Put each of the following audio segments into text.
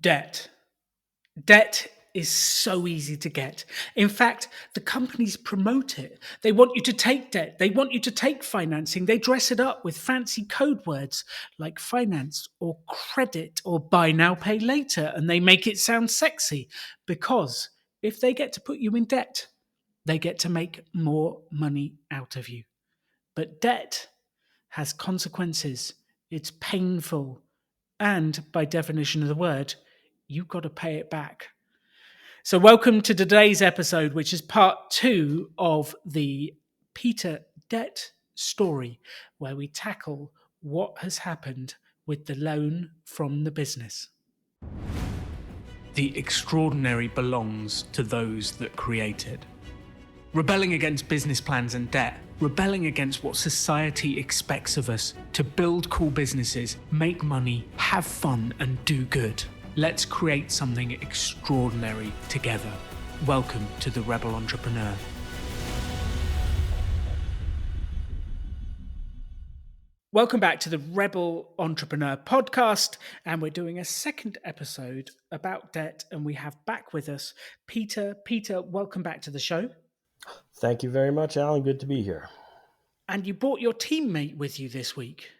Debt. Debt is so easy to get. In fact, the companies promote it. They want you to take debt. They want you to take financing. They dress it up with fancy code words like finance or credit or buy now, pay later. And they make it sound sexy because if they get to put you in debt, they get to make more money out of you. But debt has consequences. It's painful. And by definition of the word, you've got to pay it back. So, welcome to today's episode, which is part 2 of the Peter debt story, where we tackle what has happened with the loan from the business. The extraordinary belongs to those that create it. Rebelling against business plans and debt, rebelling against what society expects of us to build cool businesses, make money, have fun, and do good. Let's create something extraordinary together. Welcome to the Rebel Entrepreneur. Welcome back to the Rebel Entrepreneur podcast, and we're doing a second episode about debt, and we have back with us Peter. Peter, welcome back to the show. Thank you very much, Alan. Good to be here. And you brought your teammate with you this week.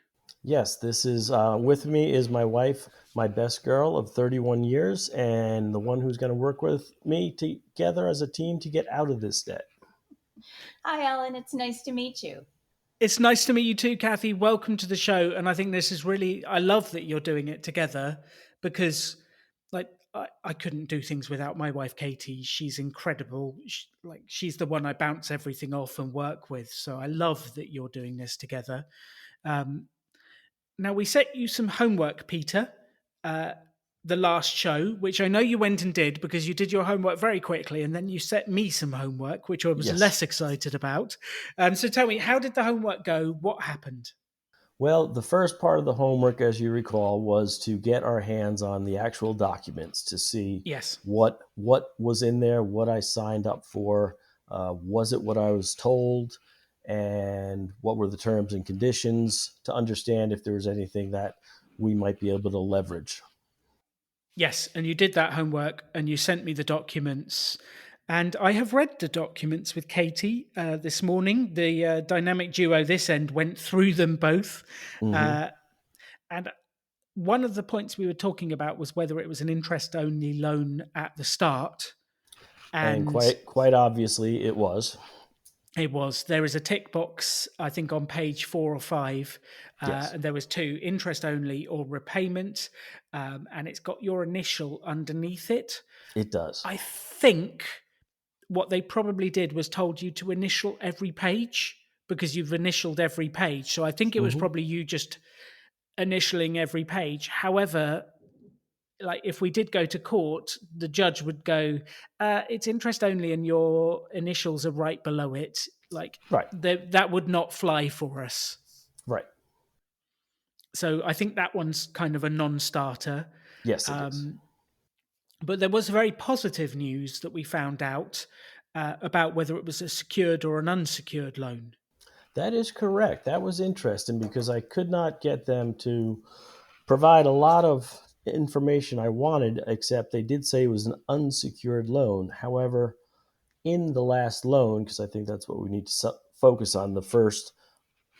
Yes, this is with me is my wife, my best girl of 31 years, and the one who's going to work with me together as a team to get out of this debt. Hi, Alan. It's nice to meet you. It's nice to meet you too, Kathy. Welcome to the show. And I think this is really, I love that you're doing it together because I couldn't do things without my wife, Katie. She's incredible. She's the one I bounce everything off and work with. So I love that you're doing this together. Now, we set you some homework, Peter, the last show, which I know you went and did because you did your homework very quickly, and then you set me some homework, which I was less excited about. So tell me, how did the homework go? What happened? Well, the first part of the homework, as you recall, was to get our hands on the actual documents to see what was in there, what I signed up for, was it what I was told, and what were the terms and conditions to understand if there was anything that we might be able to leverage. Yes, and you did that homework and you sent me the documents. And I have read the documents with Katie this morning. The dynamic duo this end went through them both. Mm-hmm. And one of the points we were talking about was whether it was an interest-only loan at the start. And quite obviously it was. It was. There is a tick box, I think, on page 4 or 5. And there was 2, interest only or repayment. And it's got your initial underneath it. It does. I think what they probably did was told you to initial every page because you've initialed every page. So I think it was probably you just initialing every page. However, like if we did go to court, the judge would go, it's interest only and your initials are right below it. That would not fly for us. Right. So I think that one's kind of a non-starter. Yes, it is. But there was very positive news that we found out about whether it was a secured or an unsecured loan. That is correct. That was interesting because I could not get them to provide a lot of information I wanted, except they did say it was an unsecured loan. However, in the last loan, because I think that's what we need to focus on, the first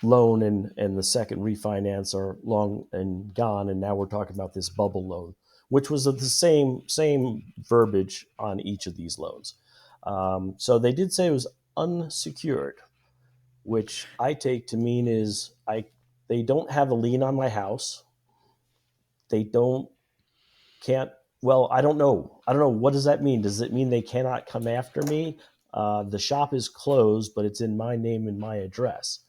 loan and the second refinance are long and gone, and now we're talking about this bubble loan, which was the same verbiage on each of these loans. So they did say it was unsecured, which I take to mean is they don't have a lien on my house. I don't know. What does that mean? Does it mean they cannot come after me? The shop is closed, but it's in my name and my address.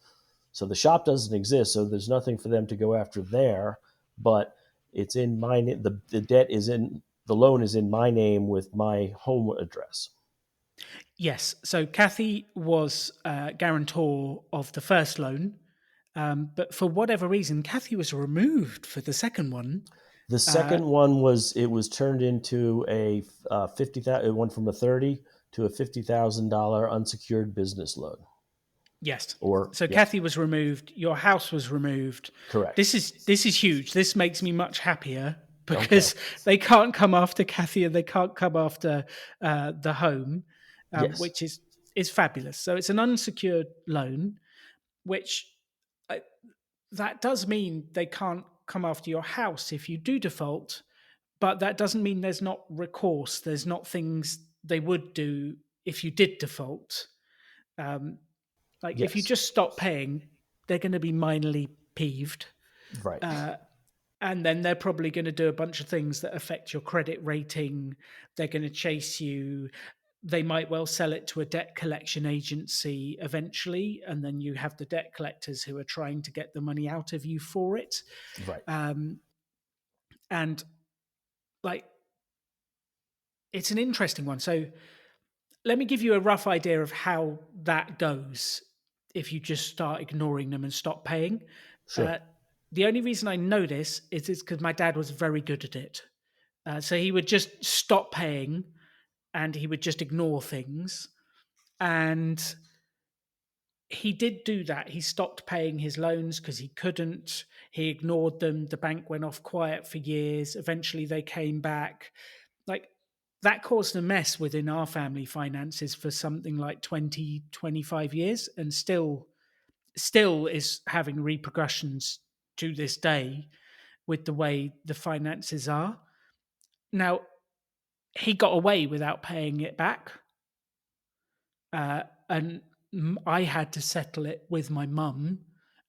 So the shop doesn't exist, so there's nothing for them to go after there, but it's in my name. The loan is in my name with my home address. Yes. So Kathy was guarantor of the first loan, but for whatever reason, Kathy was removed for the second one. The second one was turned into a $50,000. It went from a $30,000 to a $50,000 unsecured business loan. Yes. Kathy was removed. Your house was removed. Correct. This is huge. This makes me much happier Okay. because they can't come after Kathy and they can't come after the home, Yes. which is fabulous. So it's an unsecured loan, which uh, that does mean they can't come after your house if you do default, but that doesn't mean there's not recourse. There's not things they would do if you did default. Um, like if you Yes. just stop paying, they're going to be minorly peeved. Right. Uh, and then they're probably going to do a bunch of things that affect your credit rating. They're going to chase you. They might well sell it to a debt collection agency eventually, and then you have the debt collectors who are trying to get the money out of you for it. Right. Um, and like, it's an interesting one. So let me give you a rough idea of how that goes if you just start ignoring them and stop paying. Sure. Uh, the only reason I know this is because my dad was very good at it. So he would just stop paying and he would just ignore things. And he did do that. He stopped paying his loans because he couldn't. He ignored them. The bank went off quiet for years. Eventually, they came back. Like, that caused a mess within our family finances for something like 20, 25 years, and still is having repercussions to this day with the way the finances are. Now, he got away without paying it back. And I had to settle it with my mum,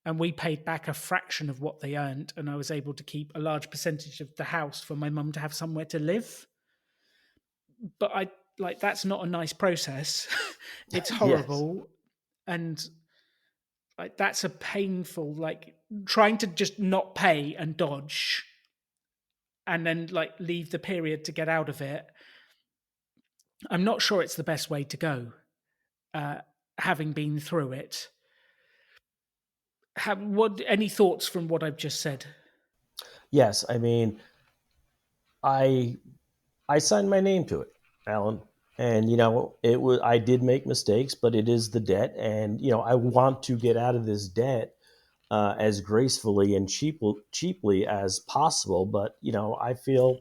and we paid back a fraction of what they earned, and I was able to keep a large percentage of the house for my mum to have somewhere to live. But I like that's not a nice process. It's Yes. horrible, and like that's a painful like trying to just not pay and dodge, and then like leave the period to get out of it. I'm not sure it's the best way to go. Uh, Having been through it, what any thoughts from what I've just said? Yes. I mean, I I signed my name to it, Alan. And it was I did make mistakes, but it is the debt, and I want to get out of this debt as gracefully and cheaply as possible. But I feel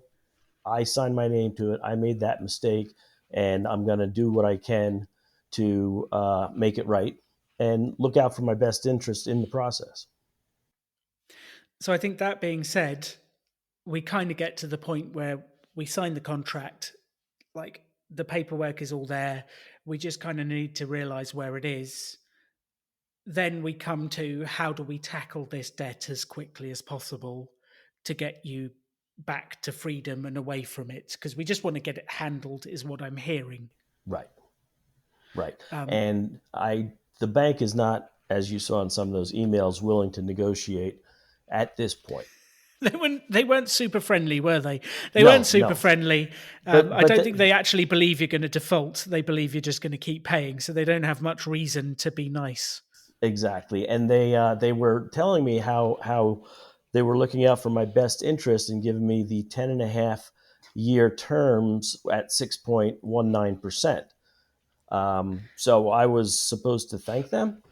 I signed my name to it. I made that mistake, and I'm going to do what I can to make it right and look out for my best interest in the process. So I think that being said, we kind of get to the point where we sign the contract, like the paperwork is all there. We just kind of need to realize where it is. Then we come to how do we tackle this debt as quickly as possible to get you back to freedom and away from it? Because we just want to get it handled, is what I'm hearing. Right, right. Um, And the bank is not, as you saw in some of those emails, willing to negotiate at this point. they weren't super friendly, were they? They weren't No, super no. friendly. But I but don't the, think they actually believe you're going to default. They believe you're just going to keep paying, so they don't have much reason to be nice. exactly. And they were telling me how they were looking out for my best interest and giving me the 10.5 year terms at 6.19%. So I was supposed to thank them.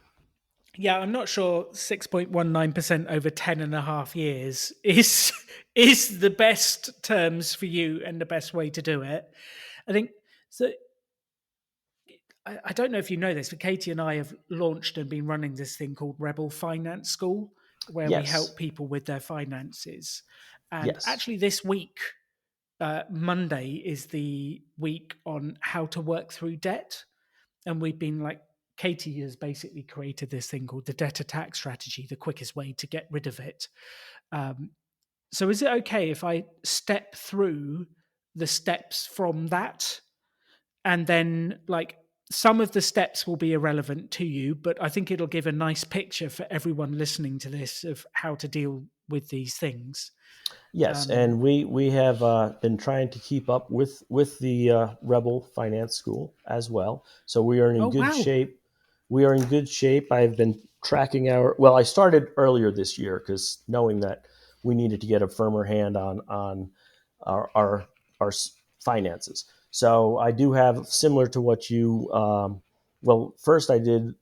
Yeah, I'm not sure 6.19% over 10 and a half years is is the best terms for you and the best way to do it. I think so. I don't know if you know this, but Katie and I have launched and been running this thing called Rebel Finance School, where we Yes, help people with their finances. And yes, actually, this week, Monday is the week on how to work through debt. And we've been like, Katie has basically created this thing called the debt attack strategy, the quickest way to get rid of it. Um, so, is it okay if I step through the steps from that, and then like some of the steps will be irrelevant to you, but I think it'll give a nice picture for everyone listening to this of how to deal with these things. yes. Um, And we have been trying to keep up with the Rebel Finance School as well. So we are in oh good wow, shape. We are in good shape. I've been tracking our. Well, I started earlier this year because knowing that we needed to get a firmer hand on our finances. So I do have similar to what you. Well, first I did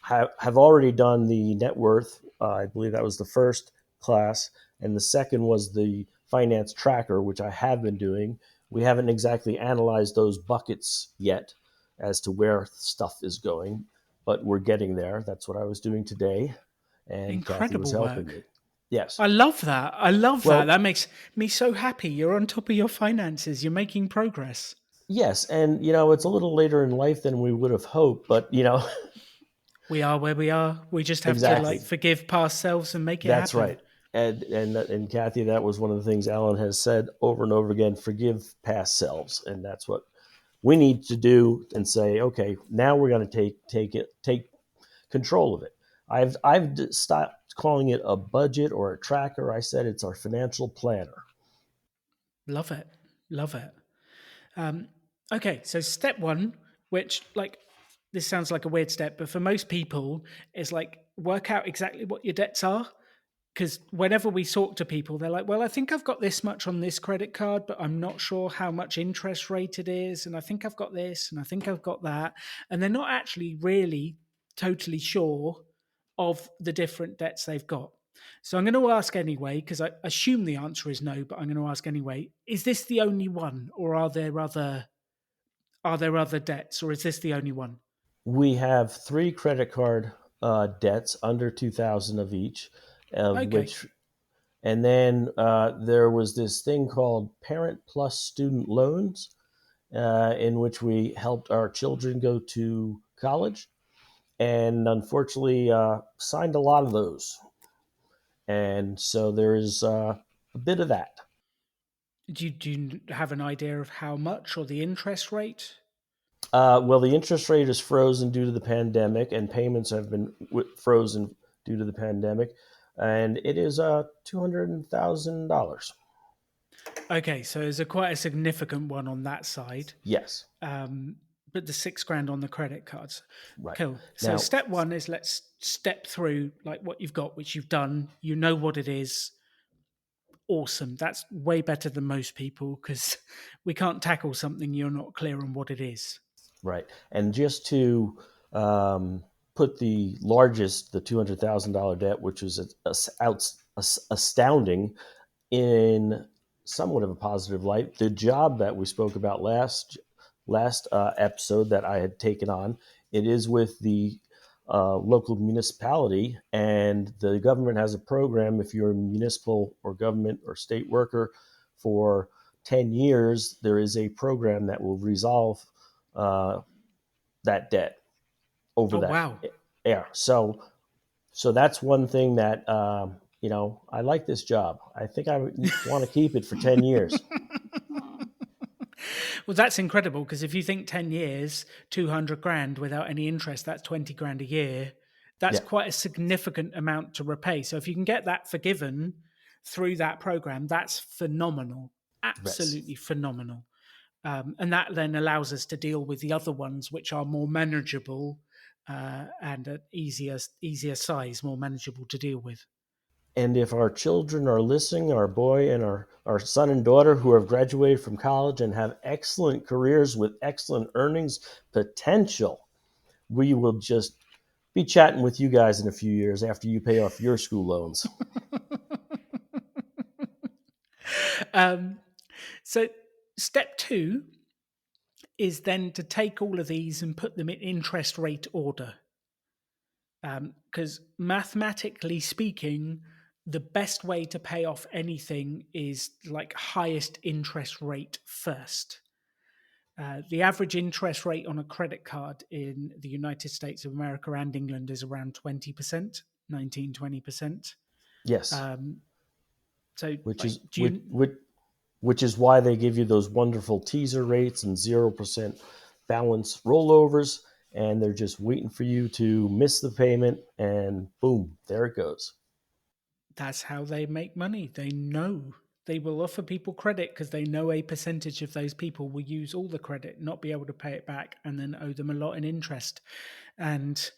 have already done the net worth. I believe that was the first class, and the second was the finance tracker, which I have been doing. We haven't exactly analyzed those buckets yet as to where stuff is going, but we're getting there. That's what I was doing today, and Kathy was Incredible helping work. me. Yes. I love that. I love that. Well, That makes me so happy. You're on top of your finances. You're making progress. yes, and it's a little later in life than we would have hoped, but We are where we are. We just have to like exactly. forgive past selves and make it That's happen. right. And Kathy, that was one of the things Alan has said over and over again: forgive past selves, and that's what we need to do. And say, okay, now we're going to take control of it. I've stopped calling it a budget or a tracker. I said it's our financial planner. Love it. Love it. Um, okay, so step one, which like this sounds like a weird step, but for most people, is like work out exactly what your debts are. Because whenever we talk to people, they're like, well, I think I've got this much on this credit card, but I'm not sure how much interest rate it is. And I think I've got this and I think I've got that. And they're not actually really totally sure of the different debts they've got. So I'm going to ask anyway, because I assume the answer is no, but I'm going to ask anyway. Is this the only one, or are there other debts, or is this the only one? We have three credit card debts under 2,000 of each, of Okay. which, and then there was this thing called Parent Plus Student Loans, in which we helped our children go to college, and unfortunately signed a lot of those, and so there is a bit of that. Do you have an idea of how much or the interest rate? Well, the interest rate is frozen due to the pandemic, and payments have been frozen due to the pandemic, and it is $200,000. Okay, so there's quite a significant one on that side. Yes, Um, but the 6 grand on the credit cards. right. Cool. So Now, step one is let's step through like what you've got, which you've done. You know what it is. Awesome. That's way better than most people because we can't tackle something you're not clear on what it is. right, and just to um, put the $200,000 debt, which was astounding, in somewhat of a positive light. The job that we spoke about last episode that I had taken on, it is with the local municipality, and the government has a program. If you're a municipal or government or state worker for 10 years, there is a program that will resolve uh, that debt over Oh, that wow. air. So that's one thing that I like this job. I think I want to keep it for 10 years. Well, that's incredible because if you think 10 years, 200 grand without any interest, that's 20 grand a year. That's Yeah, quite a significant amount to repay. So if you can get that forgiven through that program, that's phenomenal. yes. Absolutely phenomenal. And that then allows us to deal with the other ones, which are more manageable and at easier size, more manageable to deal with. And if our children are listening, our boy and our son and daughter who have graduated from college and have excellent careers with excellent earnings potential, we will just be chatting with you guys in a few years after you pay off your school loans. um, so, step two is then to take all of these and put them in interest rate order. Because mathematically speaking, the best way to pay off anything is like highest interest rate first. The average interest rate on a credit card in the United States of America and England is around 20%, 19-20%. Yes, Um, so, which like, is do you? which is why they give you those wonderful teaser rates and 0% balance rollovers, and they're just waiting for you to miss the payment, and boom, there it goes. That's how they make money. They know they will offer people credit because they know a percentage of those people will use all the credit, not be able to pay it back, and then owe them a lot in interest. And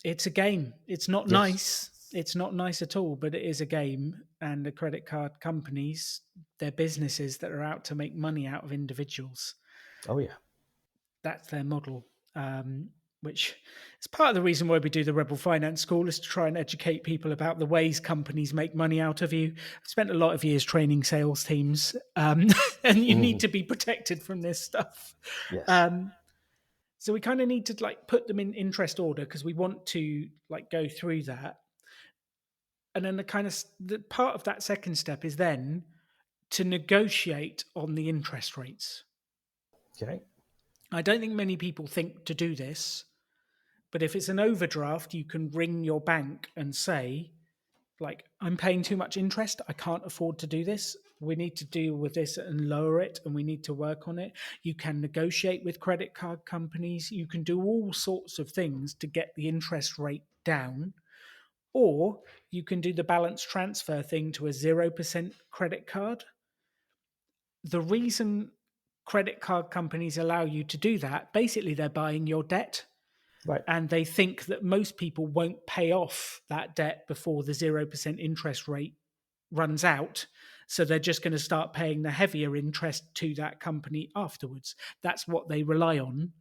it's a game. It's not Yes. nice. It's not nice at all, but it is a game. And the credit card companies, they're businesses that are out to make money out of individuals. Oh yeah. That's their model. Um, which is part of the reason why we do the Rebel Finance School, is to try and educate people about the ways companies make money out of you. I've spent a lot of years training sales teams, and you need Mhm. to be protected from this stuff. Yes. Um, so we kind of need to like put them in interest order because we want to like go through that. And then the part of that second step is then to negotiate on the interest rates. Okay. I don't think many people think to do this, but if it's an overdraft, you can ring your bank and say, like, I'm paying too much interest. I can't afford to do this. We need to deal with this and lower it, and we need to work on it. You can negotiate with credit card companies. You can do all sorts of things to get the interest rate down, or you can do the balance transfer thing to a 0% credit card. The reason credit card companies allow you to do that, basically, they're buying your debt Right. and they think that most people won't pay off that debt before the 0% interest rate runs out. So they're just going to start paying the heavier interest to that company afterwards. That's what they rely on,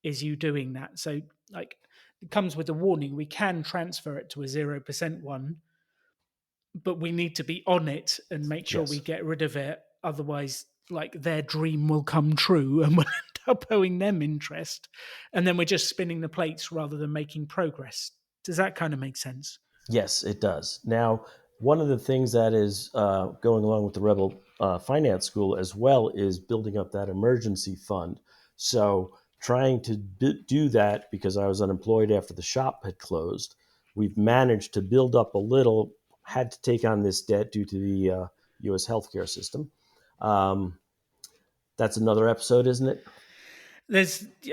is you doing that. So, like, it comes with a warning. We can transfer it to a 0% one, but we need to be on it and make sure we Yes. get rid of it. Otherwise, like, their dream will come true and we'll end up owing them interest. And then we're just spinning the plates rather than making progress. Does that kind of make sense? Yes, it does. Now, one of the things that is going along with the Rebel Finance School as well is building up that emergency fund. So, trying to do that because I was unemployed after the shop had closed, we've managed to build up a little, had to take on this debt due to the U.S. healthcare system. Um, that's another episode, isn't it?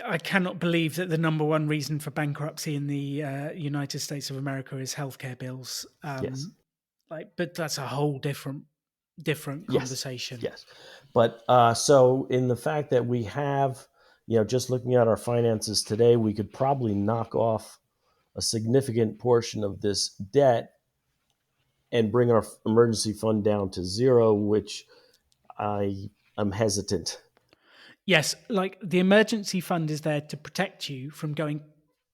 I cannot believe that the number one reason for bankruptcy in the United States of America is healthcare bills. Yes. But that's a whole different Yes, conversation. yes. But so in the fact that we have, just looking at our finances today, we could probably knock off a significant portion of this debt and bring our emergency fund down to zero, which I am hesitant. Yes, like the emergency fund is there to protect you from going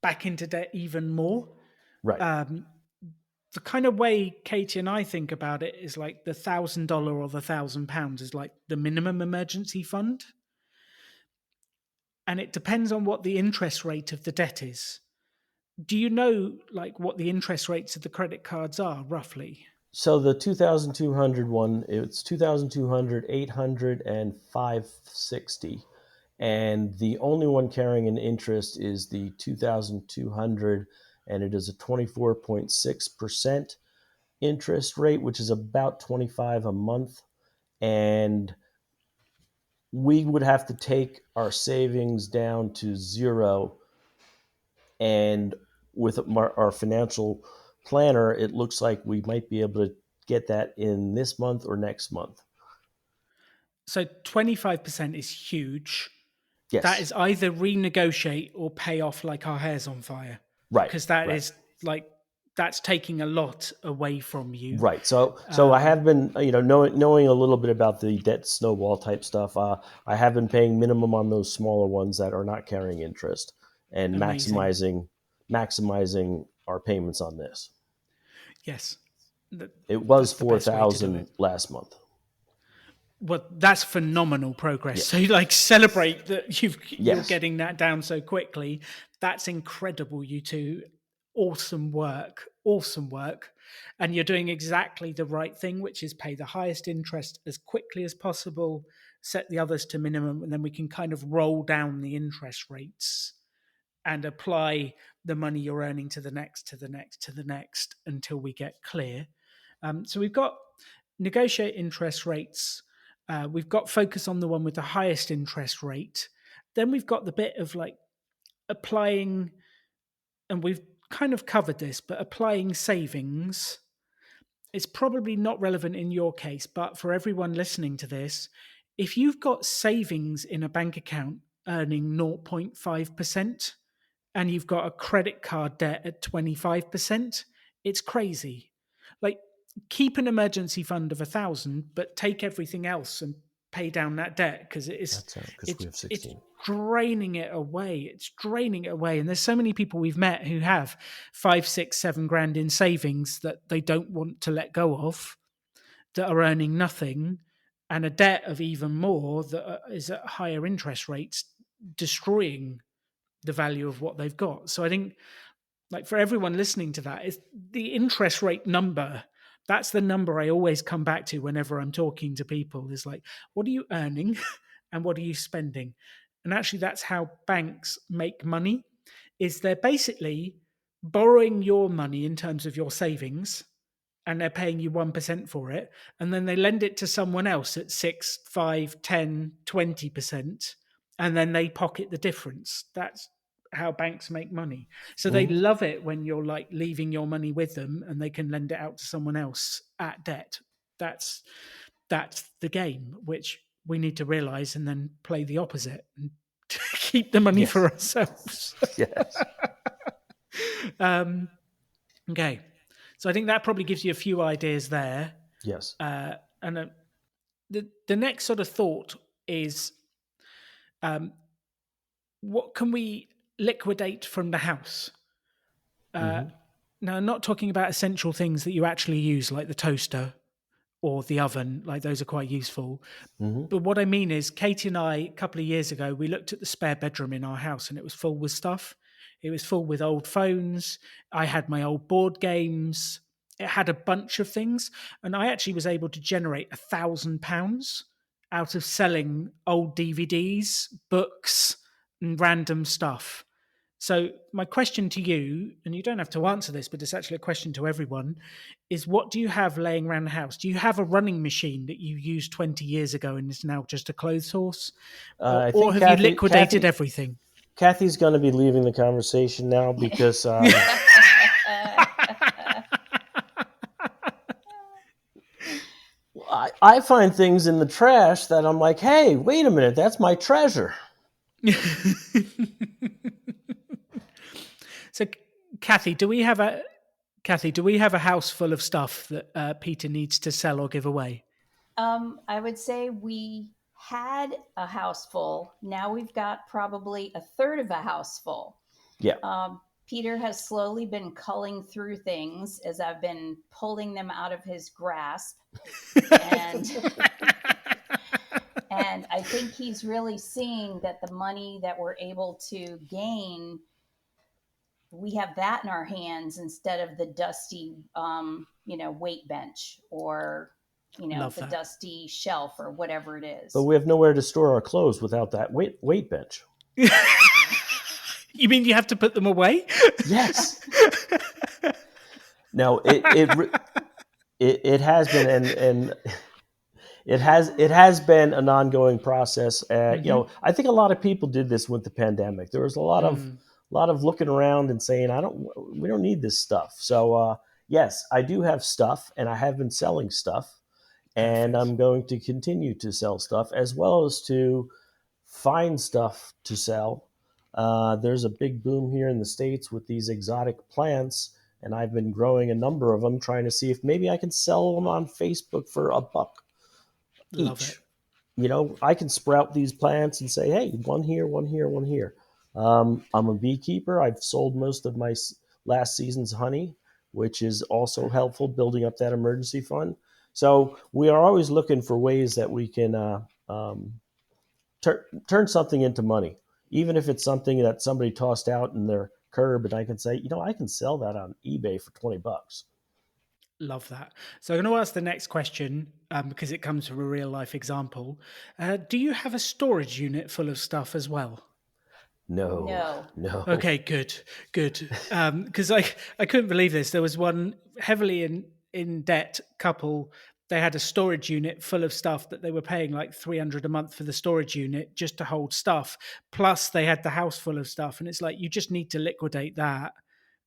back into debt even more. Right. Um, the kind of way Katie and I think about it is like the $1,000 or the £1,000 is like the minimum emergency fund, and it depends on what the interest rate of the debt is. Do you know like what the interest rates of the credit cards are roughly? So the 2,200 one, it's 2,200, 800, and 560. And the only one carrying an interest is the 2,200, and it is a 24.6% interest rate, which is about 25 a month. And we would have to take our savings down to zero. And with our financial planner, it looks like we might be able to get that in this month or next month. So 25% is huge. That Yes. is either renegotiate or pay off like our hair's on fire, Right. because that Right. is like that's taking a lot away from you. Right. So I have been, knowing a little bit about the debt snowball type stuff. I have been paying minimum on those smaller ones that are not carrying interest and Amazing. maximizing our payments on this. Yes. It was That's the best way to do it. 4,000 last month. Well, that's phenomenal progress. Yeah. So, like, celebrate that you're Yes. getting that down so quickly. That's incredible, you two. Awesome work, and you're doing exactly the right thing, which is pay the highest interest as quickly as possible, set the others to minimum, and then we can kind of roll down the interest rates and apply the money you're earning to the next, to the next, to the next until we get clear. So we've got negotiate interest rates. We've got focus on the one with the highest interest rate. Then we've got the bit of like applying, and we've kind of covered this, but applying savings. It's probably not relevant in your case, but for everyone listening to this, if you've got savings in a bank account earning 0.5%, and you've got a credit card debt at 25%, it's crazy. Like, keep an emergency fund of 1,000, but take everything else and pay down that debt because That's because we have it's 16. draining it away. It's draining it away. And there's so many people we've met who have 5, 6, 7 grand in savings that they don't want to let go of, that are earning nothing, and a debt of even more that is at higher interest rates, destroying the value of what they've got. So I think, like, for everyone listening to that, is the interest rate number. That's the number I always come back to whenever I'm talking to people, is like, what are you earning and what are you spending? And actually that's how banks make money, is they're basically borrowing your money in terms of your savings, and they're paying you 1% for it, and then they lend it to someone else at 6, 5, 10, 20%, and then they pocket the difference. That's how banks make money. So they Mhm. love it when you're like leaving your money with them and they can lend it out to someone else at debt. That's the game, which we need to realize and then play the opposite and keep the money for Yes. ourselves. Yes. um, okay. So I think that probably gives you a few ideas there. Yes. And the next sort of thought is, what can we liquidate from the house? Hmm. Now, I'm not talking about essential things that you actually use, like the toaster or the oven. Like, those are quite useful. Hmm. But what I mean is, Katie and I, a couple of years ago, we looked at the spare bedroom in our house and it was full with stuff. It was full with old phones. I had my old board games. It had a bunch of things. And I actually was able to generate £1,000 out of selling old DVDs, books, and random stuff. So, my question to you, and you don't have to answer this, but it's actually a question to everyone, is what do you have laying around the house? Do you have a running machine that you used 20 years ago and is now just a clothes horse? I Or think have you liquidated everything? Kathy's going to be leaving the conversation now because I find things in the trash that I'm like, hey, wait a minute, that's my treasure. So, Kathy, do we have a house full of stuff that Peter needs to sell or give away? I would say we had a house full. Now we've got probably a third of a house full. Yeah. Peter has slowly been culling through things as I've been pulling them out of his grasp. And and I think he's really seeing that the money that we're able to gain, we have that in our hands instead of the dusty weight bench, or Love the that. dusty shelf, or whatever it But is. we have nowhere to store our clothes without that weight bench. You mean you have to put them away? Yes. No, it has been, and it has been an ongoing process. I think a lot of people did this with the pandemic. There was a lot of looking around and saying, we don't need this stuff. So yes, I do have stuff, and I have been selling stuff, and Perfect. I'm going to continue to sell stuff as well as to find stuff to sell. There's a big boom here in the States with these exotic plants, and I've been growing a number of them, trying to see if maybe I can sell them on Facebook for $1 Love it. each. I can sprout these plants and say, hey, one here, one here, one here. I'm a beekeeper. I've sold most of my last season's honey, which is also helpful building up that emergency fund. So we are always looking for ways that we can turn something into money, even if it's something that somebody tossed out in their curb, and I can say, I can sell that on eBay for $20. Love that. So I'm going to ask the next question, because it comes from a real life example. Do you have a storage unit full of stuff as well? No, No. no. Okay, good, good. Because I couldn't believe this. There was one heavily in debt couple. They had a storage unit full of stuff that they were paying like 300 a month for the storage unit just to hold stuff. Plus, they had the house full of stuff, and it's like, you just need to liquidate that,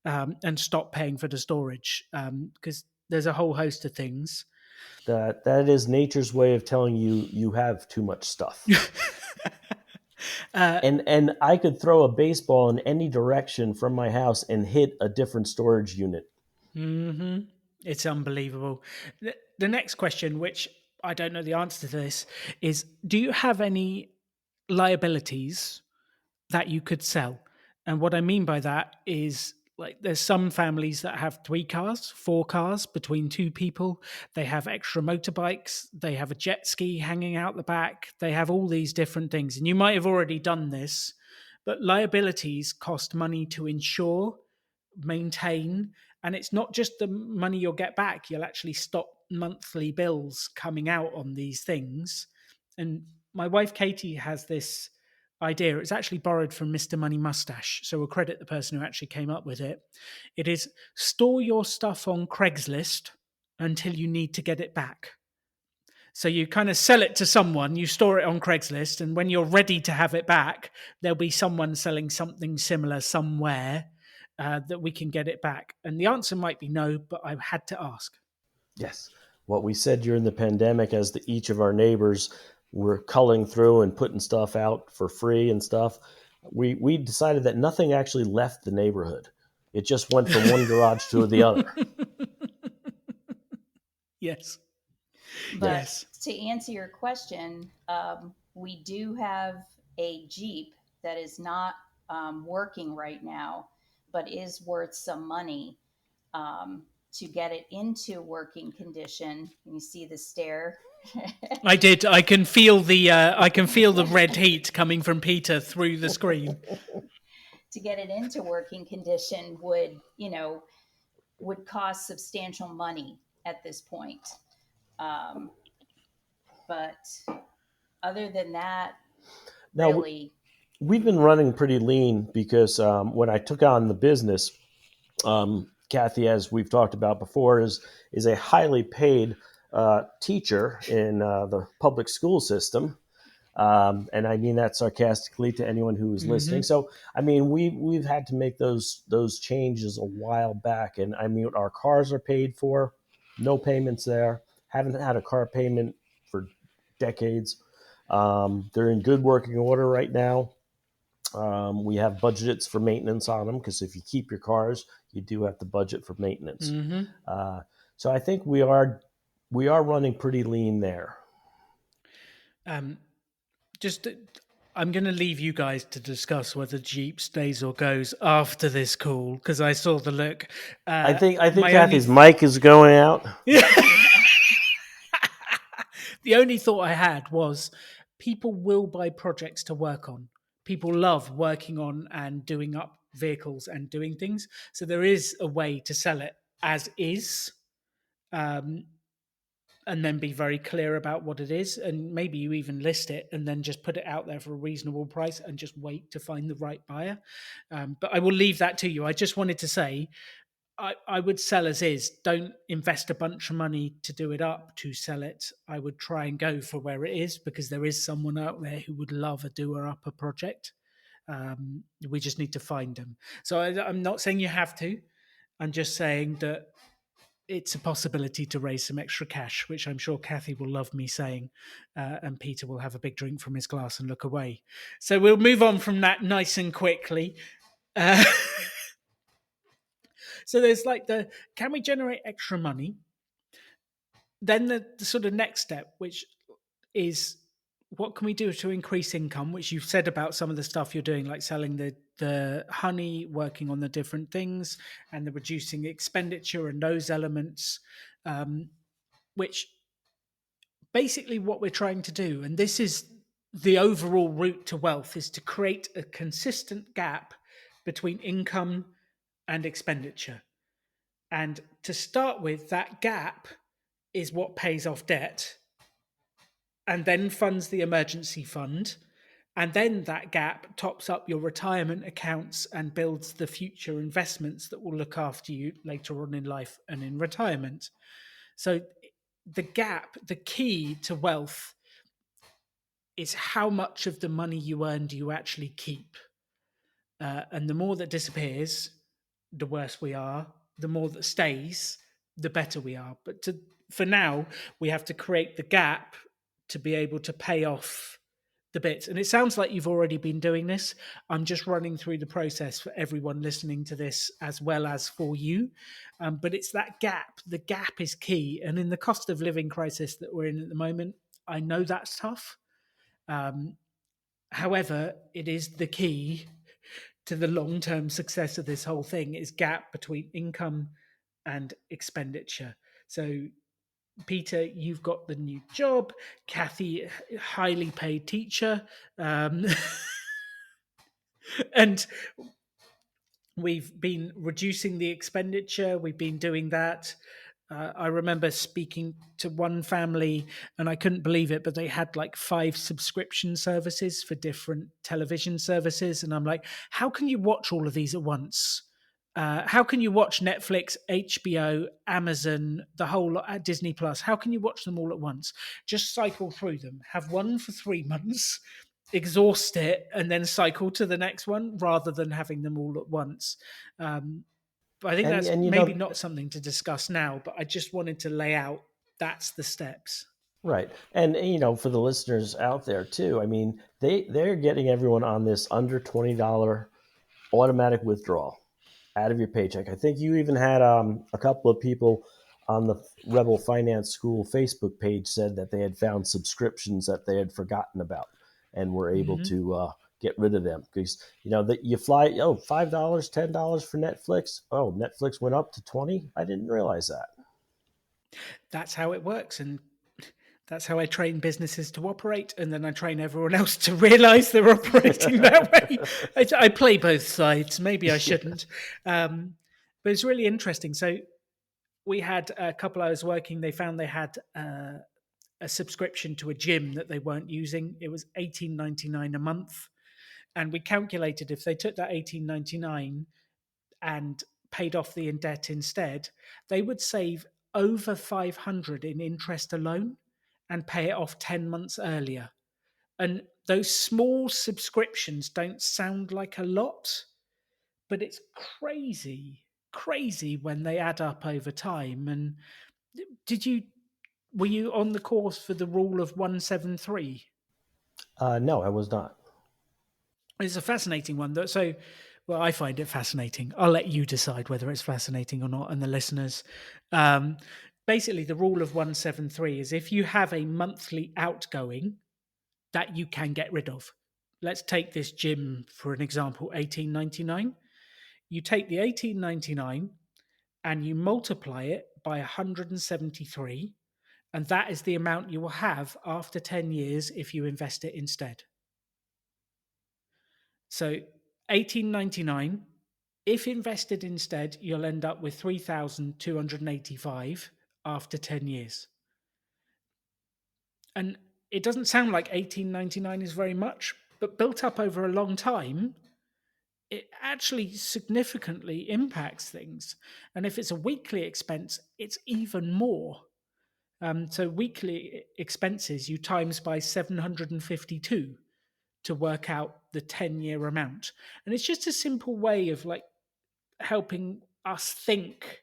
and stop paying for the storage, because there's a whole host of things. That is nature's way of telling you you have too much stuff. And I could throw a baseball in any direction from my house and hit a different storage unit. It's unbelievable. The next question, which I don't know the answer to this, is do you have any liabilities that you could sell? And what I mean by that is like there's some families that have 3 cars, 4 cars between 2 people. They have extra motorbikes. They have a jet ski hanging out the back. They have all these different things. And you might have already done this, but liabilities cost money to insure, maintain, and it's not just the money you'll get back. You'll actually stop monthly bills coming out on these things. And my wife Katie has this idea. It's actually borrowed from Mr. Money Mustache, so we'll credit the person who actually came up with it. It is store your stuff on Craigslist until you need to get it back. So you kind of sell it to someone, you store it on Craigslist, and when you're ready to have it back, there'll be someone selling something similar somewhere that we can get it back. And the answer might be no, but I had to ask. Yes. What we said during the pandemic, as each of our neighbors were culling through and putting stuff out for free and stuff, we decided that nothing actually left the neighborhood. It just went from one garage to the other. Yes. But Yes. to answer your question, we do have a Jeep that is not working right now, but is worth some money. To get it into working condition, you see the stair. I did. I can feel the red heat coming from Peter through the screen. To get it into working condition would cost substantial money at this point. But other than that, Now, really, we've been running pretty lean because when I took on the business, Kathy, as we've talked about before, is a highly paid teacher in the public school system. And I mean that sarcastically to anyone who is listening. So, I mean, we've had to make those changes a while back, and I mean, our cars are paid for, no payments there. Haven't had a car payment for decades. They're in good working order right now. We have budgets for maintenance on them because if you keep your cars, you do have to budget for maintenance. So I think we are running pretty lean there. Just I'm going to leave you guys to discuss whether Jeep stays or goes after this call because I saw the look. I think my Kathy's mic is going out. The only thought I had was people will buy projects to work on. People love working on and doing up vehicles and doing things. So there is a way to sell it as is. And then be very clear about what it is. And maybe you even list it and then just put it out there for a reasonable price and just wait to find the right buyer. But I will leave that to you. I just wanted to say, I would sell as is. Don't invest a bunch of money to do it up to sell it. I would try and go for where it is because there is someone out there who would love a doer-upper project. We just need to find them. So I'm not saying you have to. I'm just saying that it's a possibility to raise some extra cash, which I'm sure Kathy will love me saying, and Peter will have a big drink from his glass and look away. So we'll move on from that nice and quickly. So there's like can we generate extra money? Then the sort of next step, which is what can we do to increase income, which you've said about some of the stuff you're doing, like selling the honey, working on the different things and the reducing expenditure and those elements, which basically what we're trying to do, and this is the overall route to wealth, is to create a consistent gap between income and expenditure. And to start with, that gap is what pays off debt and then funds the emergency fund. And then that gap tops up your retirement accounts and builds the future investments that will look after you later on in life and in retirement. So the gap, the key to wealth is how much of the money you earn do you actually keep? And the more that disappears, the worse we are. The more that stays, the better we are. But for now, we have to create the gap to be able to pay off the bits. And it sounds like you've already been doing this. I'm just running through the process for everyone listening to this as well as for you. But it's that gap. The gap is key. And in the cost of living crisis that we're in at the moment, I know that's tough. Um, However, it is the key to the long-term success of this whole thing is gap between income and expenditure. So Peter, you've got the new job. Kathy, highly paid teacher. Um, and we've been reducing the expenditure. We've been doing that. I remember speaking to one family and I couldn't believe it, but they had like 5 subscription services for different television services. And I'm like, how can you watch all of these at once? How can you watch Netflix, HBO, Amazon, the whole lot at Disney Plus? How can you watch them all at once? Just cycle through them. Have one for 3 months, exhaust it, and then cycle to the next one rather than having them all at once. But I think that's And maybe not something to discuss now, but I just wanted to lay out that's the steps. right. And for the listeners out there too, I mean, they're getting everyone on this under $20 automatic withdrawal out of your paycheck. I think you even had a couple of people on the Rebel Finance School Facebook page said that they had found subscriptions that they had forgotten about and were able Mm-hmm. to get rid of them because that you fly $5, $10 for Netflix. Oh, Netflix went up to 20. I didn't realize that. That's how it works. And that's how I train businesses to operate. And then I train everyone else to realize they're operating that way. I play both sides. Maybe I shouldn't. But it's really interesting. So we had a couple I was working, they found they had a subscription to a gym that they weren't using. It was $18.99 a month. And we calculated if they took that $18.99 and paid off the in debt instead, they would save over 500 in interest alone and pay it off 10 months earlier. And those small subscriptions don't sound like a lot, but it's crazy when they add up over time. And did you were you on the course for the rule of 173? No, I was not. It's a fascinating one. So, well, I find it fascinating. I'll let you decide whether it's fascinating or not, and the listeners. Um, Basically, the rule of 173 is if you have a monthly outgoing that you can get rid of. Let's take this gym for an example, 18.99. You take the 18.99 and you multiply it by 173, and that is the amount you will have after 10 years if you invest it instead. So 18.99, if invested instead, you'll end up with 3,285 after 10 years. And it doesn't sound like 18.99 is very much, but built up over a long time, it actually significantly impacts things. And if it's a weekly expense, it's even more. So weekly expenses you times by 752 to work out the 10-year amount. And it's just a simple way of like helping us think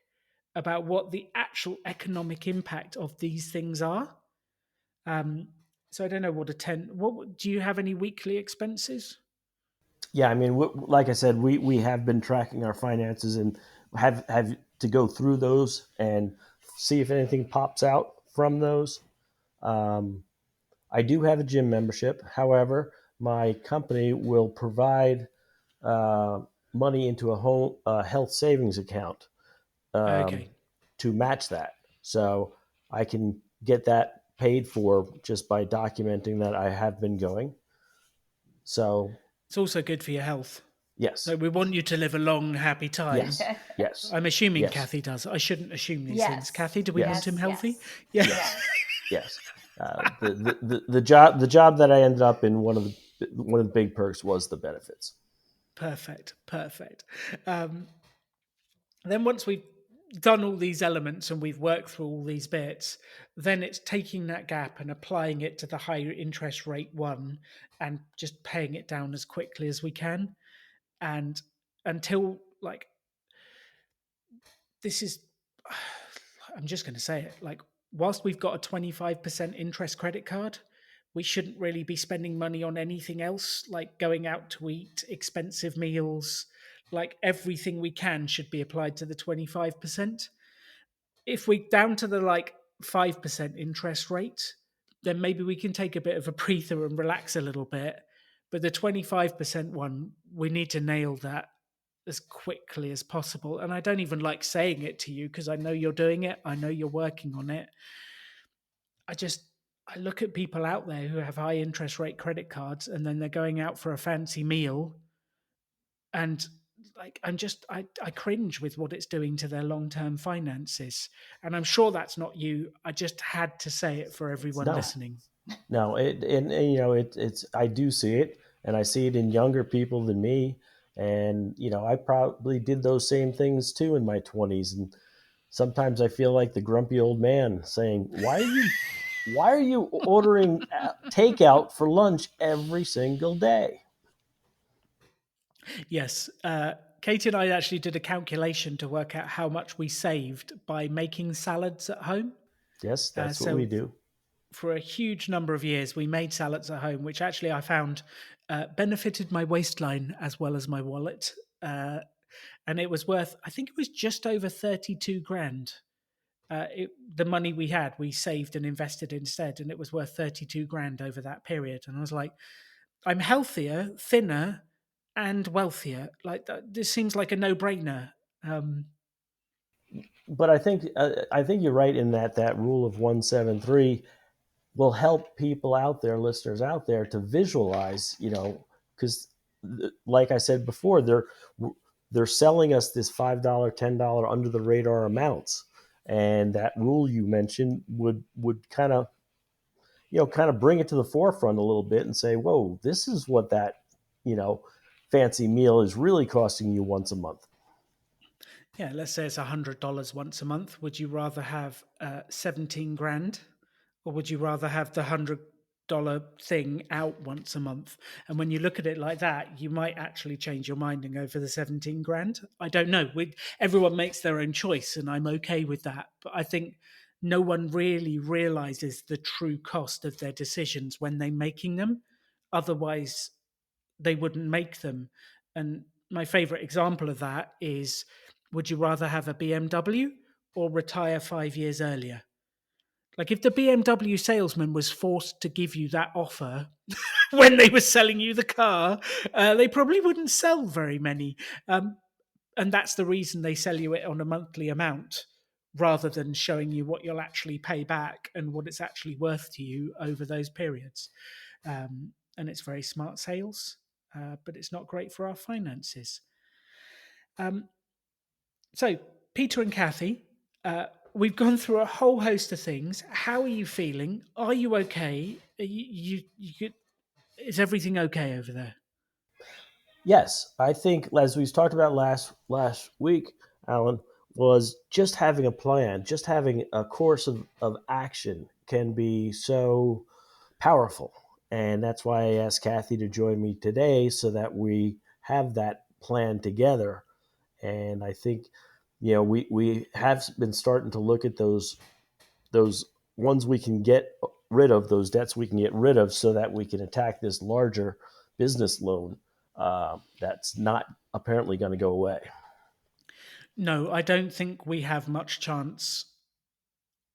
about what the actual economic impact of these things are. So I don't know what a 10, what do you have any weekly expenses? Yeah, I mean, like I said, we have been tracking our finances and have to go through those and see if anything pops out from those. Um, I do have a gym membership. However, my company will provide uh, money into a home health savings account um, Okay. to match that. So I can get that paid for just by documenting that I have been going. So It's also good for your health. yes, So we want you to live a long, happy time. yes, yes, I'm assuming yes, Kathy does. I shouldn't assume these things. Yes. Kathy, do we want yes, him Yes. healthy? Yes. Yeah. yes, Yes. yes. The job that I ended up in, one of the big perks was the benefits. Perfect. Perfect. Um, then once we've done all these elements and we've worked through all these bits, then it's taking that gap and applying it to the higher interest rate one and just paying it down as quickly as we can. And until like this is, I'm just going to say it, like whilst we've got a 25% interest credit card, we shouldn't really be spending money on anything else, like going out to eat, expensive meals. Like everything we can should be applied to the 25%. If we down to the like 5% interest rate, then maybe we can take a bit of a breather and relax a little bit. But the 25% one, we need to nail that as quickly as possible. And I don't even like saying it to you because I know you're doing it. I know you're working on it. I just I look at people out there who have high interest rate credit cards and then they're going out for a fancy meal and like I cringe with what it's doing to their long-term finances. And I'm sure that's not you. I just had to say it for everyone No, listening. no, and it's I do see it, and I see it in younger people than me, and I probably did those same things too in my 20s, and sometimes I feel like the grumpy old man saying, why are you ordering takeout for lunch every single day?" Yes. Katie and I actually did a calculation to work out how much we saved by making salads at home. Yes, that's what we So do. for a huge number of years, we made salads at home, which actually I found benefited my waistline as well as my wallet. And it was worth, I think it was just over 32 grand. The money we had, we saved and invested instead, and it was worth 32 grand over that period. And I was like, I'm healthier, thinner, and wealthier. Like, this seems like a no brainer. Um, But I think you're right in that rule of 173 will help people out there, listeners out there, to visualize, because like I said before, they're selling us this $5, $10 under the radar amounts, and that rule you mentioned would kind of bring it to the forefront a little bit and say, whoa, this is what that you know fancy meal is really costing you once a month. yeah, let's say it's $100 once a month. Would you rather have 17 grand, or would you rather have the $100 thing out once a month? And when you look at it like that, you might actually change your mind and go for the 17 grand. I don't know. Everyone makes their own choice, and I'm okay with that. But I think no one really realizes the true cost of their decisions when they're making them. Otherwise, they wouldn't make them. And my favorite example of that is, would you rather have a BMW or retire 5 years earlier? Like, if the BMW salesman was forced to give you that offer when they were selling you the car, they probably wouldn't sell very many. Um, and that's the reason they sell you it on a monthly amount rather than showing you what you'll actually pay back and what it's actually worth to you over those periods. And it's very smart sales, but it's not great for our finances. Um, so, Peter and Kathy, we've gone through a whole host of things. How are you feeling? Are you okay? Is everything okay over there? Yes, I think as we talked about last week, Alan, was just having a plan, just having a course of action can be so powerful. And that's why I asked Kathy to join me today so that we have that plan together. And I think, we have been starting to look at those ones we can get rid of, those debts we can get rid of, so that we can attack this larger business loan that's not apparently going to go away. No, I don't think we have much chance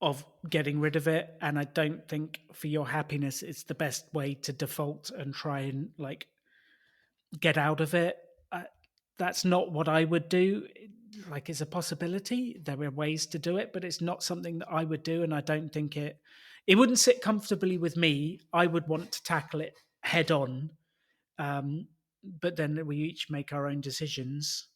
of getting rid of it. And I don't think for your happiness, it's the best way to default and try and like get out of it. That's not what I would do. Like, it's a possibility. There are ways to do it, but it's not something that I would do. And I don't think it wouldn't sit comfortably with me. I would want to tackle it head on. But then we each make our own decisions.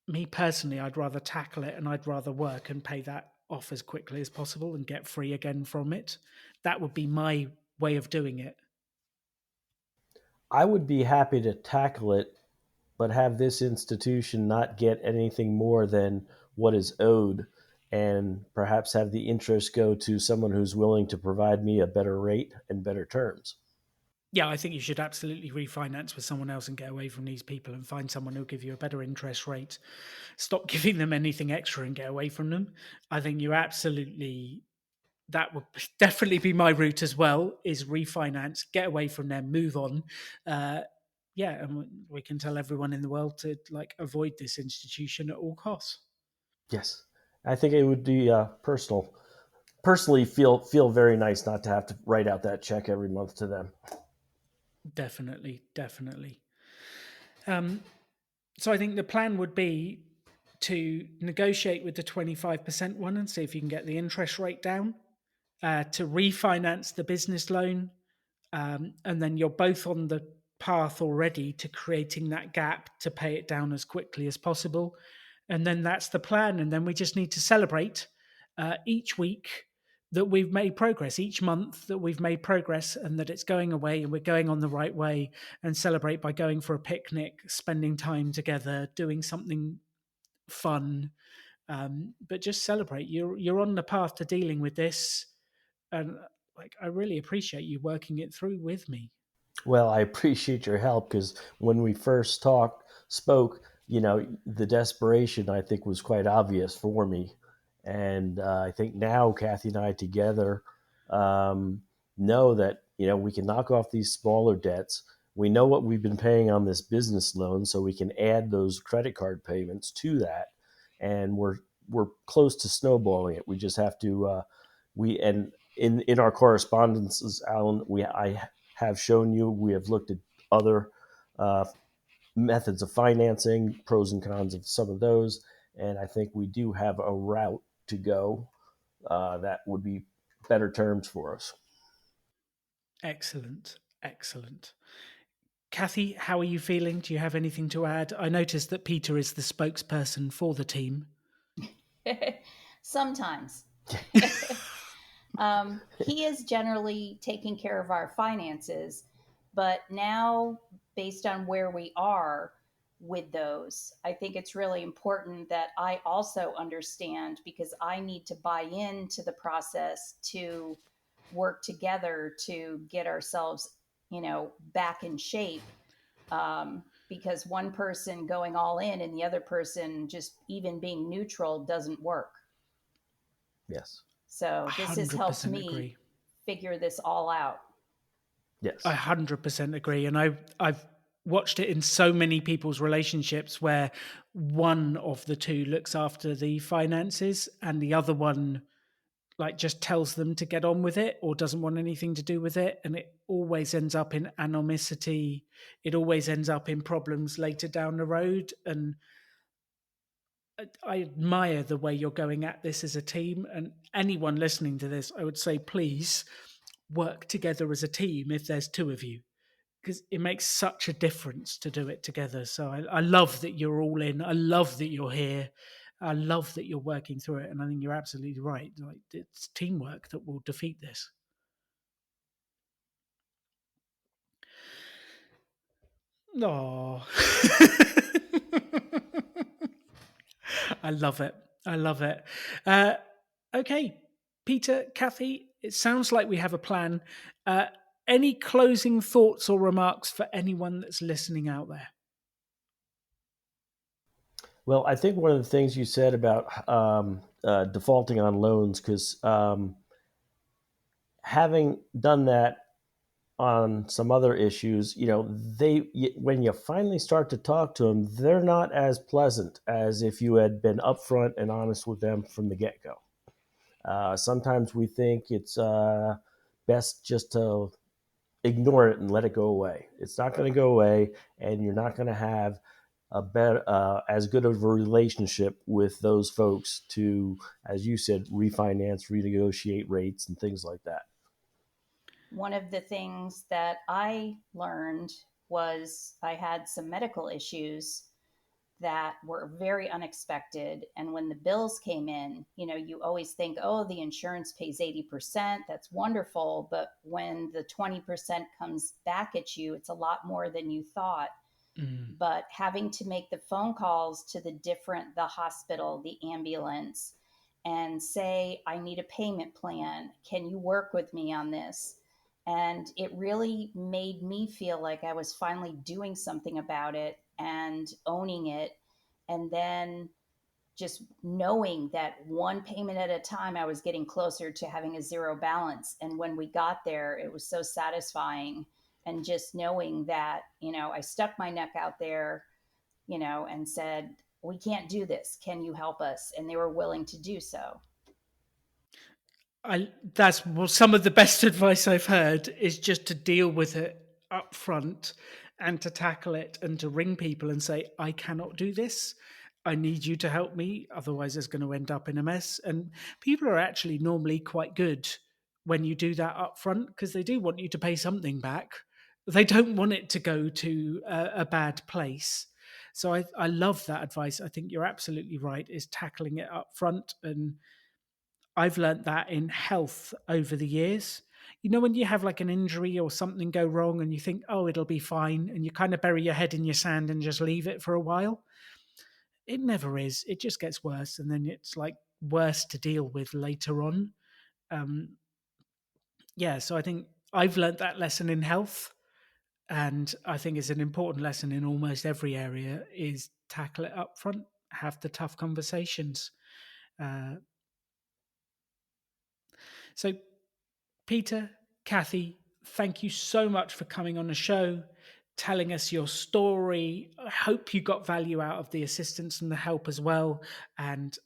Me personally, I'd rather tackle it and I'd rather work and pay that off as quickly as possible and get free again from it. That would be my way of doing it. I would be happy to tackle it, but have this institution not get anything more than what is owed, and perhaps have the interest go to someone who's willing to provide me a better rate and better terms. Yeah, I think you should absolutely refinance with someone else and get away from these people and find someone who'll give you a better interest rate. Stop giving them anything extra and get away from them. I think you absolutely that would definitely be my route as well, is refinance, get away from them, move on. uh, yeah, and we can tell everyone in the world to like avoid this institution at all costs. Yes, I think it would be personally feel very nice not to have to write out that check every month to them. Definitely, definitely. um, so I think the plan would be to negotiate with the 25% one and see if you can get the interest rate down, to refinance the business loan, and then you're both on the path already to creating that gap to pay it down as quickly as possible. And then that's the plan. And then we just need to celebrate each week that we've made progress, each month that we've made progress, and that it's going away and we're going on the right way, and celebrate by going for a picnic, spending time together, doing something fun. But just celebrate. You're on the path to dealing with this, and like I really appreciate you working it through with me. Well, I appreciate your help because when we first spoke, the desperation I think was quite obvious for me, and I think now Kathy and I together um, know that we can knock off these smaller debts. We know what we've been paying on this business loan, so we can add those credit card payments to that, and we're close to snowballing it. We just have to we and in our correspondences, Alan, I have shown you we have looked at other uh, methods of financing, pros and cons of some of those, and I think we do have a route to go that would be better terms for us. Excellent. Excellent. Kathy, how are you feeling? Do you have anything to add? I noticed that Peter is the spokesperson for the team. Sometimes. He is generally taking care of our finances, but now, based on where we are with those, I think it's really important that I also understand, because I need to buy into the process to work together to get ourselves, back in shape. Because one person going all in and the other person just even being neutral doesn't work. Yes. So this has helped 100% me agree. figure this all out. I Yes. 100% agree. And I've watched it in so many people's relationships where one of the two looks after the finances and the other one like just tells them to get on with it or doesn't want anything to do with it, and it always ends up in animosity. It always ends up in problems later down the road. And I admire the way you're going at this as a team. And anyone listening to this, I would say, please work together as a team if there's two of you, because it makes such a difference to do it together. So I love that you're all in. I love that you're here. I love that you're working through it. And I think you're absolutely right. Like, it's teamwork that will defeat this. Oh, I love it. I love it. Uh, okay, Peter, Kathy, it sounds like we have a plan. Uh, any closing thoughts or remarks for anyone that's listening out there? Well, I think one of the things you said about defaulting on loans, because having done that on some other issues, when you finally start to talk to them, they're not as pleasant as if you had been upfront and honest with them from the get go. Sometimes we think it's best just to ignore it and let it go away. It's not going to go away, and you're not going to have a better, as good of a relationship with those folks to, as you said, refinance, renegotiate rates, and things like that. One of the things that I learned was I had some medical issues that were very unexpected. And when the bills came in, you always think, oh, the insurance pays 80%. That's wonderful. But when the 20% comes back at you, it's a lot more than you thought. Mm. But having to make the phone calls to the hospital, the ambulance, and say, I need a payment plan. Can you work with me on this? And it really made me feel like I was finally doing something about it and owning it. And then just knowing that one payment at a time, I was getting closer to having a zero balance. And when we got there, it was so satisfying. And just knowing that, I stuck my neck out there, and said, we can't do this. Can you help us? And they were willing to do so. That's some of the best advice I've heard is just to deal with it up front and to tackle it and to ring people and say, I cannot do this. I need you to help me. Otherwise, it's going to end up in a mess. And people are actually normally quite good when you do that up front because they do want you to pay something back. They don't want it to go to a bad place. So I love that advice. I think you're absolutely right, is tackling it up front. And I've learnt that in health over the years. You know, when you have like an injury or something go wrong and you think, oh, it'll be fine, and you kind of bury your head in your sand and just leave it for a while, it never is. It just gets worse. And then it's like worse to deal with later on. Um, yeah. So I think I've learnt that lesson in health. And I think it's an important lesson in almost every area is tackle it up front, have the tough conversations. Uh, so Peter, Kathy, thank you so much for coming on the show, telling us your story. I hope you got value out of the assistance and the help as well. And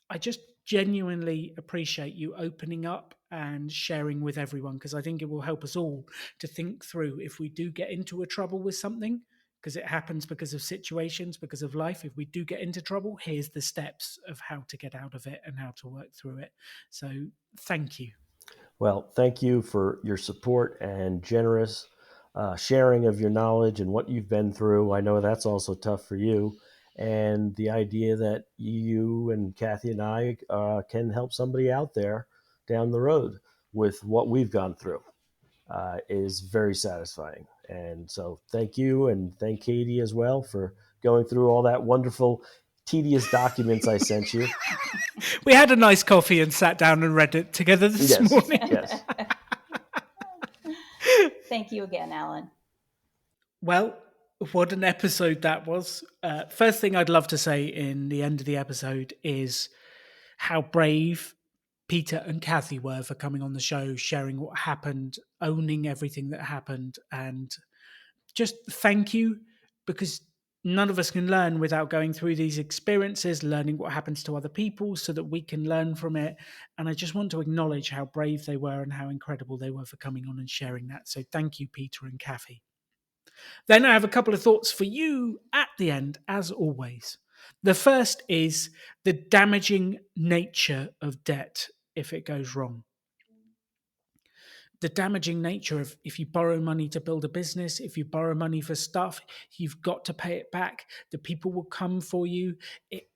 I just genuinely appreciate you opening up and sharing with everyone because I think it will help us all to think through if we do get into a trouble with something, because it happens because of situations, because of life. If we do get into trouble, here's the steps of how to get out of it and how to work through it. So thank you. Well, thank you for your support and generous sharing of your knowledge and what you've been through. I know that's also tough for you. And the idea that you and Kathy and I can help somebody out there down the road with what we've gone through is very satisfying. And so thank you. And thank Katie as well for going through all that wonderful, tedious documents I sent you. We had a nice coffee and sat down and read it together this Yes, morning. yes. Thank you again, Alan. Well, what an episode that was. First thing I'd love to say in the end of the episode is how brave Peter and Kathy were for coming on the show, sharing what happened, owning everything that happened, and just thank you, because none of us can learn without going through these experiences, learning what happens to other people so that we can learn from it. And I just want to acknowledge how brave they were and how incredible they were for coming on and sharing that. So thank you, Peter and Kathy. Then I have a couple of thoughts for you at the end, as always. The first is the damaging nature of debt if it goes wrong. The damaging nature of if you borrow money to build a business, if you borrow money for stuff, you've got to pay it back. The people will come for you.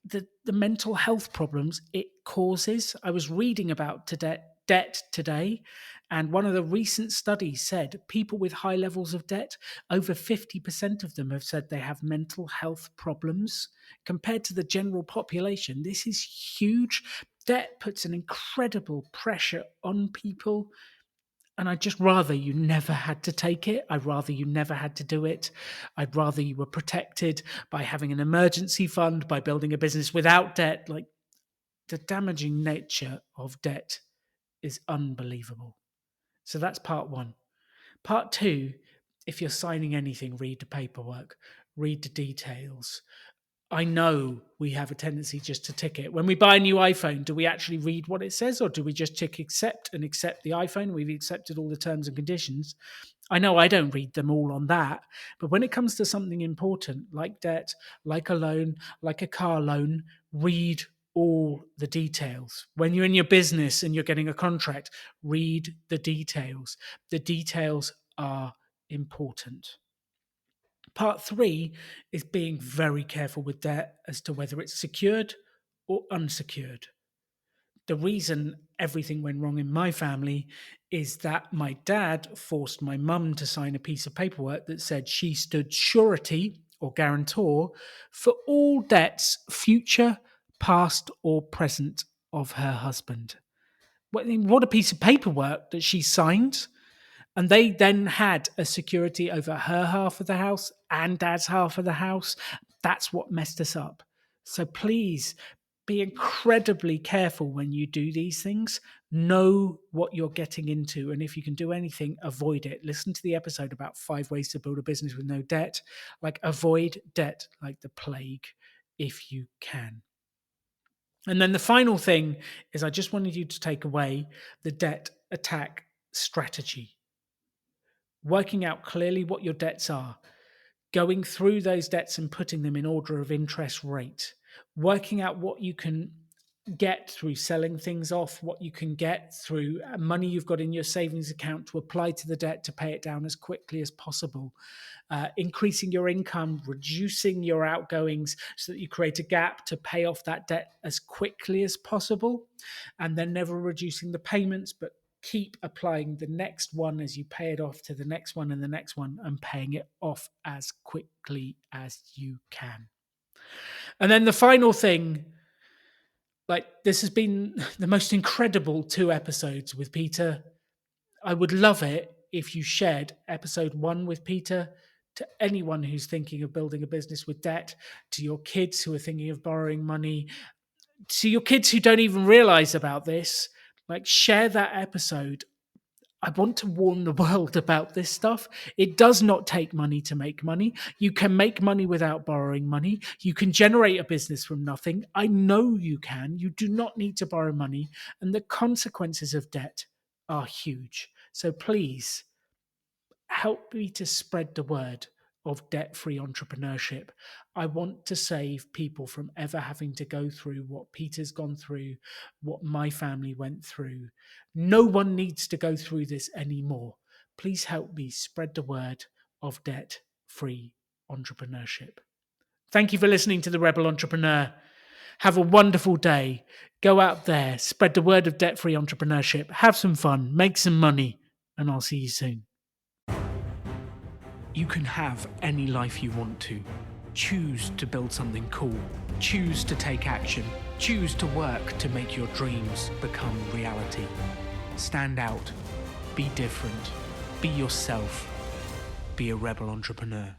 The mental health problems it causes. I was reading about debt today, and one of the recent studies said people with high levels of debt, over 50% of them have said they have mental health problems. Compared to the general population, this is huge. Debt puts an incredible pressure on people. And I'd just rather you never had to take it. I'd rather you never had to do it. I'd rather you were protected by having an emergency fund, by building a business without debt. Like, the damaging nature of debt is unbelievable. So that's part one. Part two, if you're signing anything, read the paperwork, read the details. I know we have a tendency just to tick it. When we buy a new iPhone, do we actually read what it says, or do we just tick accept and accept the iPhone? We've accepted all the terms and conditions. I know I don't read them all on that. But when it comes to something important like debt, like a loan, like a car loan, read all the details. When you're in your business and you're getting a contract, read the details. The details are important. Part three is being very careful with debt as to whether it's secured or unsecured. The reason everything went wrong in my family is that my dad forced my mum to sign a piece of paperwork that said she stood surety or guarantor for all debts, future, past, or present, of her husband. What a piece of paperwork that she signed. And they then had a security over her half of the house and dad's half of the house. That's what messed us up. So please be incredibly careful when you do these things. Know what you're getting into. And if you can do anything, avoid it. Listen to the episode about 5 ways to build a business with no debt. Like, avoid debt like the plague if you can. And then the final thing is, I just wanted you to take away the debt attack strategy. Working out clearly what your debts are, going through those debts and putting them in order of interest rate, working out what you can get through selling things off, what you can get through money you've got in your savings account to apply to the debt to pay it down as quickly as possible, increasing your income, reducing your outgoings so that you create a gap to pay off that debt as quickly as possible, and then never reducing the payments, but keep applying the next one as you pay it off to the next one and the next one, and paying it off as quickly as you can. And then the final thing, like, this has been the most incredible 2 episodes with Peter. I would love it if you shared episode 1 with Peter to anyone who's thinking of building a business with debt, to your kids who are thinking of borrowing money, to your kids who don't even realize about this. Like, share that episode. I want to warn the world about this stuff. It does not take money to make money. You can make money without borrowing money. You can generate a business from nothing. I know you can. You do not need to borrow money. And the consequences of debt are huge. So please help me to spread the word of debt-free entrepreneurship. I want to save people from ever having to go through what Peter's gone through, what my family went through. No one needs to go through this anymore. Please help me spread the word of debt-free entrepreneurship. Thank you for listening to The Rebel Entrepreneur. Have a wonderful day. Go out there, spread the word of debt-free entrepreneurship, have some fun, make some money, and I'll see you soon. You can have any life you want to. Choose to build something cool. Choose to take action. Choose to work to make your dreams become reality. Stand out. Be different. Be yourself. Be a rebel entrepreneur.